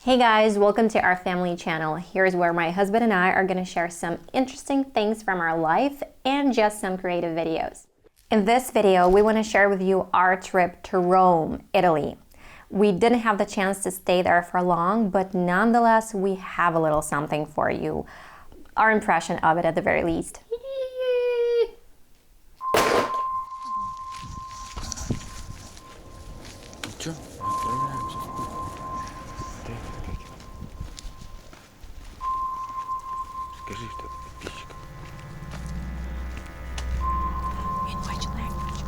Hey guys, welcome to our family channel. Here's where my husband and I are going to share some interesting things from our life and just some creative videos. In this video, we want to share with you our trip to Rome, Italy. We didn't have the chance to stay there for long, but nonetheless, we have a little something for you. Our impression of it at the very least. Скажи что подписчикам. In which language?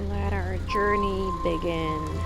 Let our journey begin.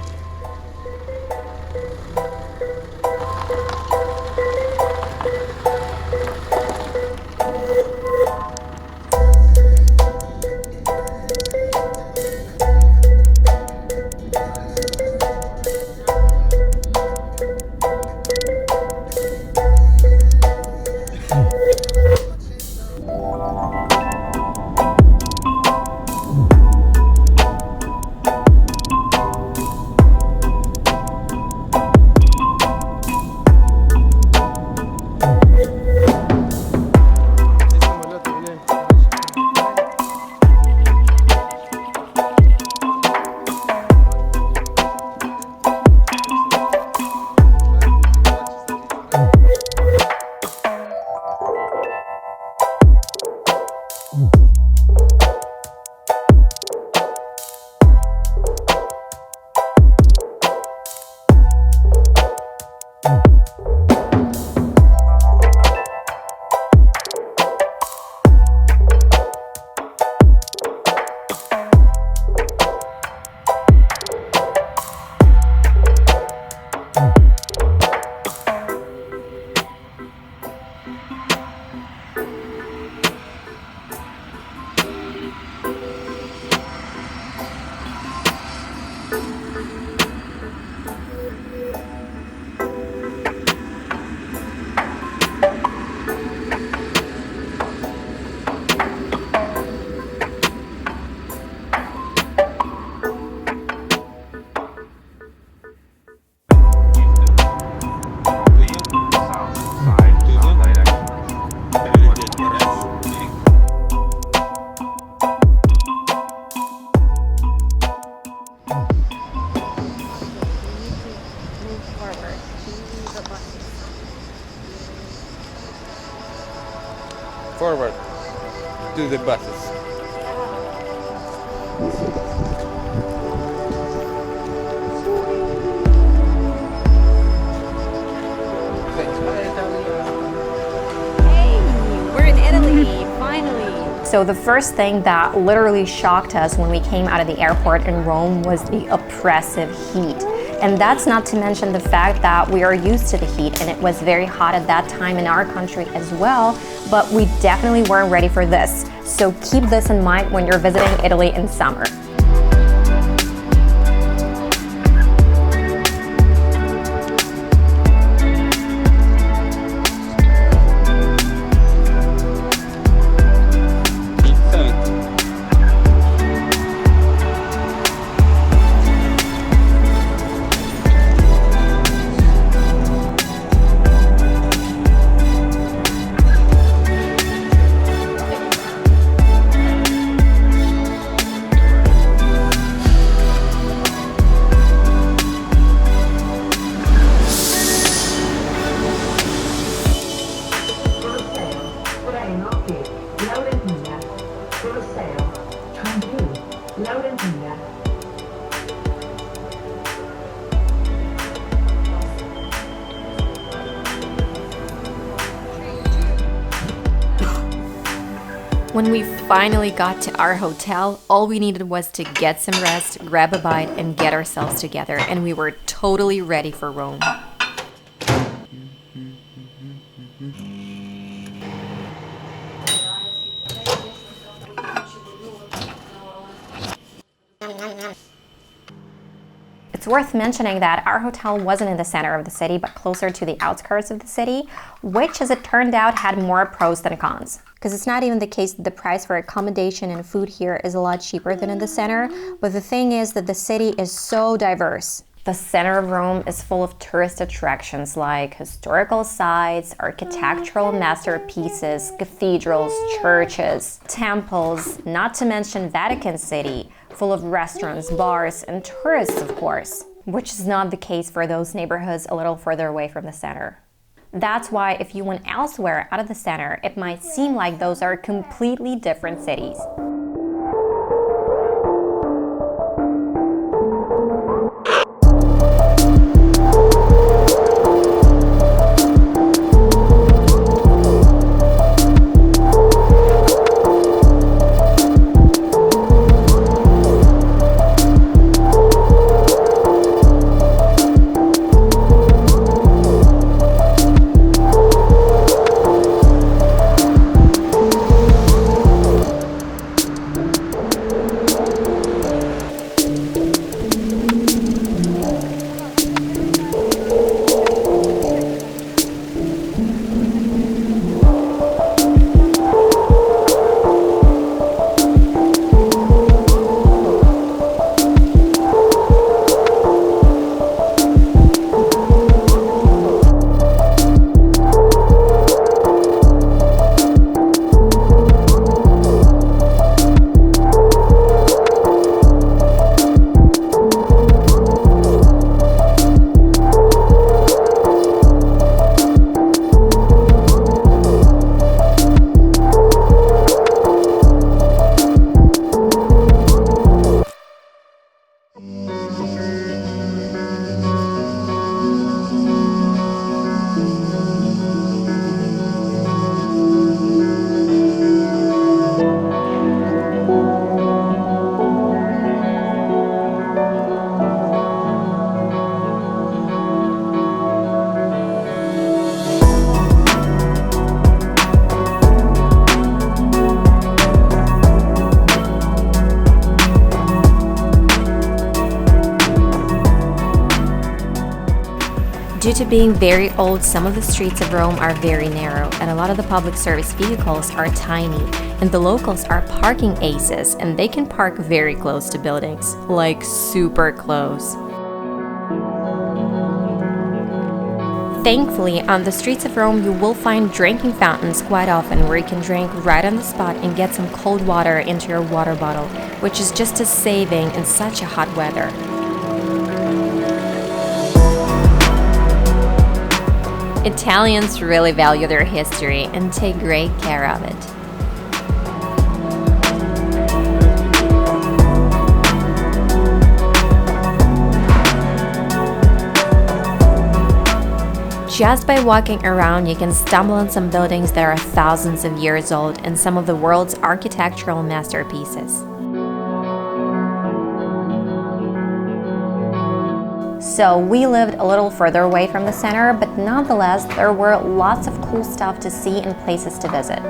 Forward to the buses. We're in Italy, finally. So the first thing that literally shocked us when we came out of the airport in Rome was the oppressive heat. And that's not to mention the fact that we are used to the heat and it was very hot at that time in our country as well, but we definitely weren't ready for this. So keep this in mind when you're visiting Italy in summer. When we finally got to our hotel, all we needed was to get some rest, grab a bite, and get ourselves together, and we were totally ready for Rome. It's worth mentioning that our hotel wasn't in the center of the city, but closer to the outskirts of the city, which, as it turned out, had more pros than cons. Because it's not even the case that the price for accommodation and food here is a lot cheaper than in the center, but the thing is that the city is so diverse. The center of Rome is full of tourist attractions like historical sites, architectural masterpieces, cathedrals, churches, temples, not to mention Vatican City, full of restaurants, bars, and tourists, of course, which is not the case for those neighborhoods a little further away from the center. That's why if you went elsewhere out of the center, it might seem like those are completely different cities. Due to being very old, some of the streets of Rome are very narrow, and a lot of the public service vehicles are tiny, and the locals are parking aces, and they can park very close to buildings, like super close. Thankfully, on the streets of Rome, you will find drinking fountains quite often where you can drink right on the spot and get some cold water into your water bottle, which is just a saving in such a hot weather. Italians really value their history and take great care of it. Just by walking around, you can stumble on some buildings that are thousands of years old and some of the world's architectural masterpieces. So we lived a little further away from the center, but nonetheless, there were lots of cool stuff to see and places to visit.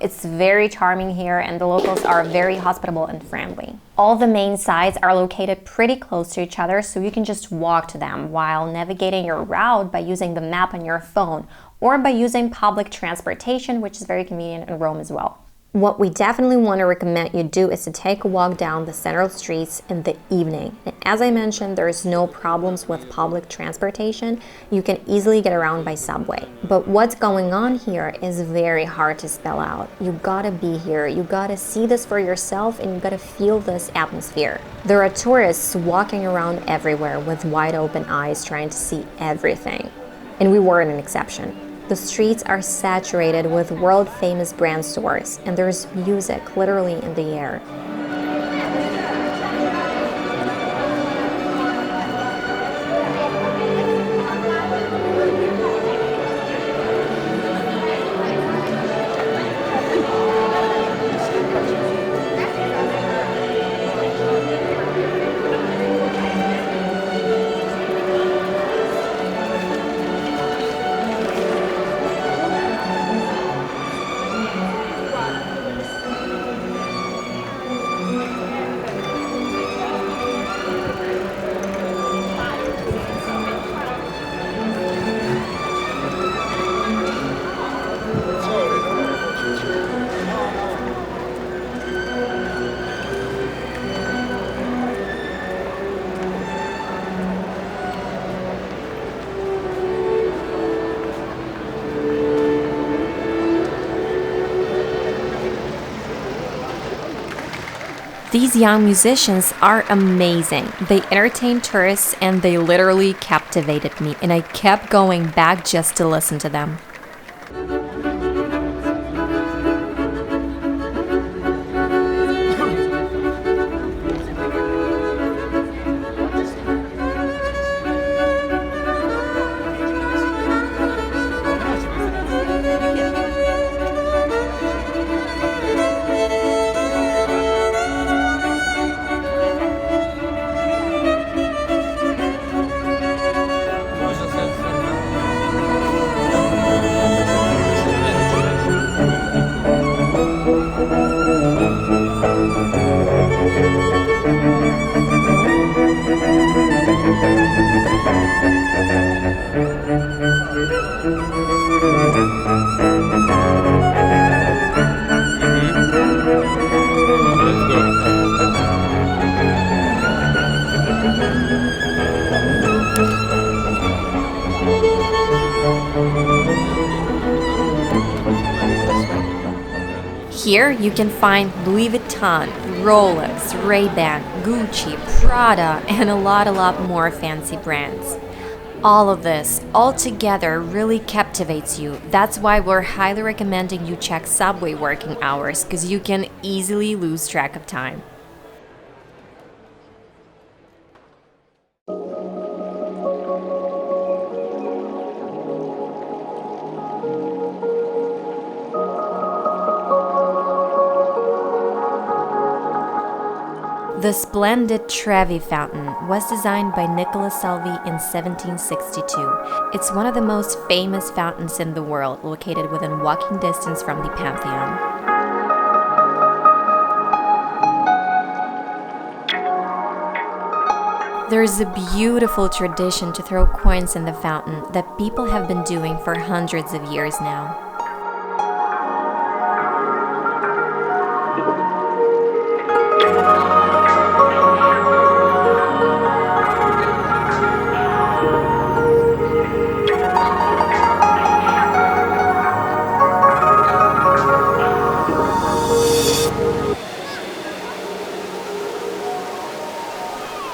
It's very charming here, and the locals are very hospitable and friendly. All the main sites are located pretty close to each other, so you can just walk to them while navigating your route by using the map on your phone or by using public transportation, which is very convenient in Rome as well. What we definitely want to recommend you do is to take a walk down the central streets in the evening. And as I mentioned, there's no problems with public transportation. You can easily get around by subway. But what's going on here is very hard to spell out. You gotta be here, you gotta see this for yourself, and you gotta feel this atmosphere. There are tourists walking around everywhere with wide open eyes trying to see everything. And we weren't an exception. The streets are saturated with world-famous brand stores, and there's music literally in the air. These young musicians are amazing. They entertain tourists and they literally captivated me, and I kept going back just to listen to them. Here you can find Louis Vuitton, Rolex, Ray-Ban, Gucci, Prada, and a lot more fancy brands. All of this, all together, really captivates you. That's why we're highly recommending you check subway working hours, because you can easily lose track of time. The Splendid Trevi fountain was designed by Nicola Salvi in 1762. It's one of the most famous fountains in the world, located within walking distance from the Pantheon. There's a beautiful tradition to throw coins in the fountain that people have been doing for hundreds of years now.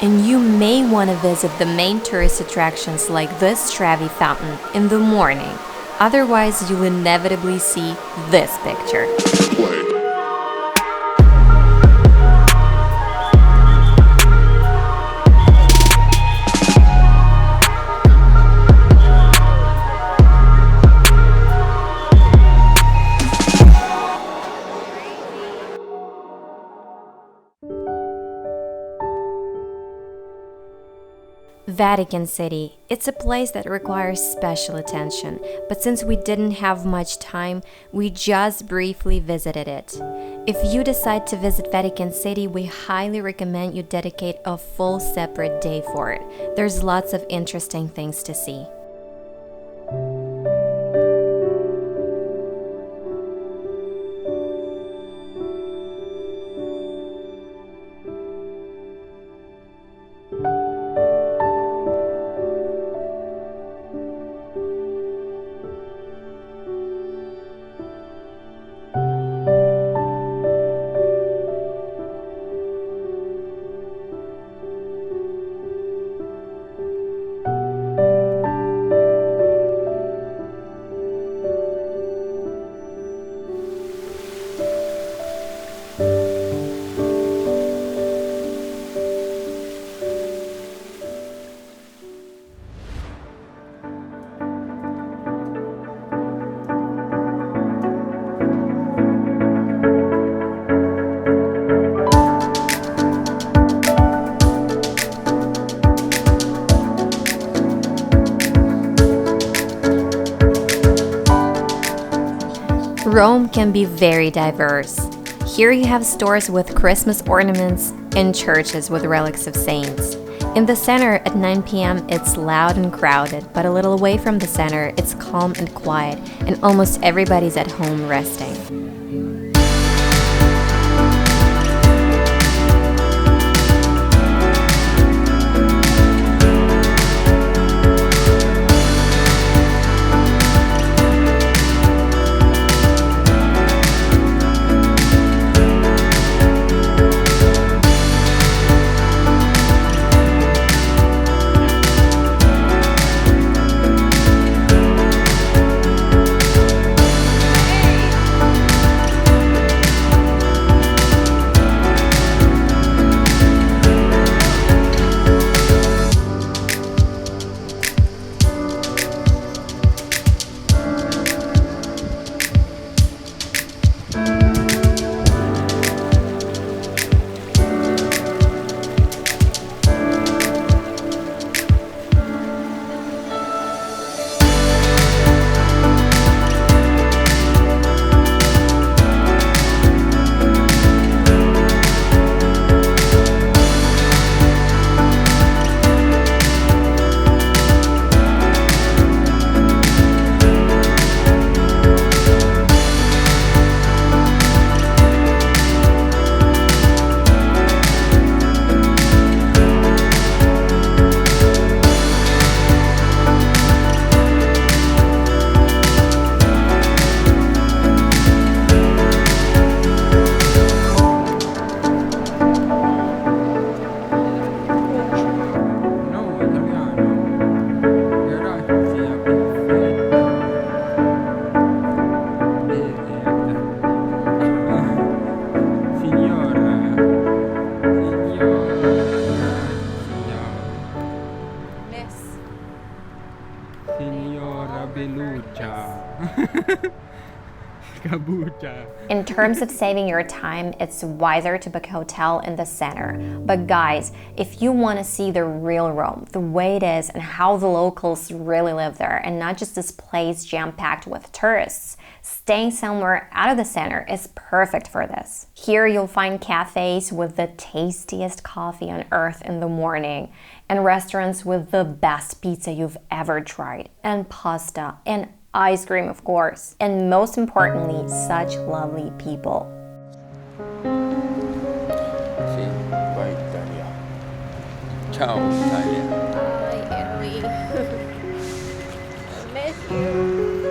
And you may want to visit the main tourist attractions like this Trevi fountain in the morning. Otherwise, you'll inevitably see this picture. Vatican City. It's a place that requires special attention, but since we didn't have much time, we just briefly visited it. If you decide to visit Vatican City, we highly recommend you dedicate a full separate day for it. There's lots of interesting things to see. Rome can be very diverse. Here you have stores with Christmas ornaments and churches with relics of saints. In the center at 9 p.m. it's loud and crowded, but a little away from the center it's calm and quiet, and almost everybody's at home resting. Kabucha. In terms of saving your time, it's wiser to book a hotel in the center. But guys, if you want to see the real Rome, the way it is and how the locals really live there, and not just this place jam-packed with tourists, staying somewhere out of the center is perfect for this. Here you'll find cafes with the tastiest coffee on earth in the morning, and restaurants with the best pizza you've ever tried, and pasta, and ice cream, of course, and most importantly, such lovely people. Sì, vai Italia. Ciao Italia. Hi, Italy. I miss you.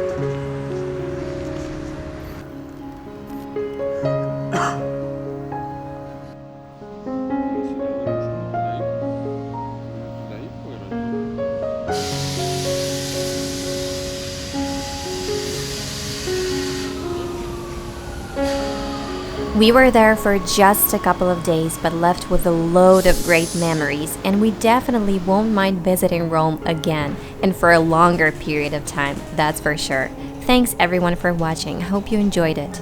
We were there for just a couple of days, but left with a load of great memories, and we definitely won't mind visiting Rome again, and for a longer period of time, that's for sure. Thanks everyone for watching. Hope you enjoyed it.